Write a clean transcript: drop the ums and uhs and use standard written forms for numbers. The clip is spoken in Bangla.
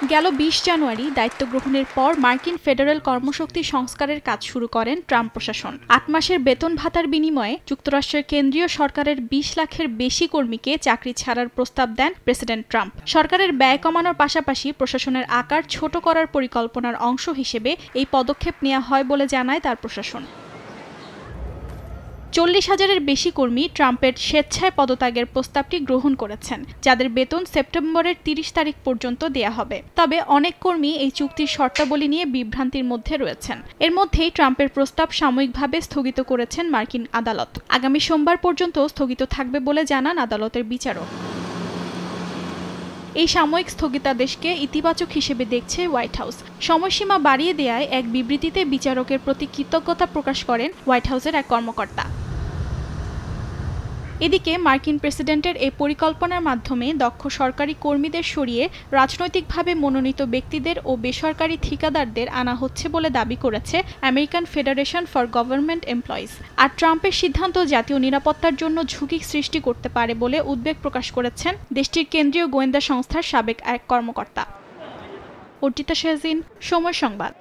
গেল ২০ জানুয়ারি দায়িত্ব গ্রহণের পর মার্কিন ফেডারেল কর্মশক্তি সংস্কারের কাজ শুরু করেন ট্রাম্প প্রশাসন। ৮ মাসের বেতন ভাতার বিনিময়ে যুক্তরাষ্ট্রের কেন্দ্রীয় সরকারের ২০ লাখের বেশি কর্মীকে চাকরি ছাড়ার প্রস্তাব দেন প্রেসিডেন্ট ট্রাম্প। সরকারের ব্যয় কমানোর পাশাপাশি প্রশাসনের আকার ছোট করার পরিকল্পনার অংশ হিসেবে এই পদক্ষেপ নেওয়া হয় বলে জানায় তার প্রশাসন। ৪০,০০০-এর বেশি কর্মী ট্রাম্পের স্বেচ্ছায় পদত্যাগের প্রস্তাবটি গ্রহণ করেছেন, যাদের বেতন সেপ্টেম্বরের ৩০ তারিখ পর্যন্ত দেয়া হবে। তবে অনেক কর্মী এই চুক্তির শর্তাবলী নিয়ে বিভ্রান্তির মধ্যে রয়েছেন। এর মধ্যেই ট্রাম্পের প্রস্তাব সাময়িকভাবে স্থগিত করেছেন মার্কিন আদালত। আগামী সোমবার পর্যন্ত স্থগিত থাকবে বলে জানান আদালতের বিচারক। এই সাময়িক স্থগিতাদেশকে ইতিবাচক হিসেবে দেখছে হোয়াইট হাউস। সময়সীমা বাড়িয়ে দেয়ায় এক বিবৃতিতে বিচারকের প্রতি কৃতজ্ঞতা প্রকাশ করেন হোয়াইট হাউসের এক কর্মকর্তা। এদিকে মার্কিন প্রেসিডেন্টের এই পরিকল্পনার মাধ্যমে দক্ষ সরকারি কর্মীদের সরিয়ে রাজনৈতিকভাবে মনোনীত ব্যক্তিদের ও বেসরকারি ঠিকাদারদের আনা হচ্ছে বলে দাবি করেছে American Federation for Government Employees. আর ট্রাম্পের সিদ্ধান্ত জাতীয় নিরাপত্তার জন্য ঝুঁকি সৃষ্টি করতে পারে বলে উদ্বেগ প্রকাশ করেছেন দেশটির কেন্দ্রীয় গোয়েন্দা সংস্থার সাবেক এক কর্মকর্তা। অর্জিতা শাহজিন, সময় সংবাদ।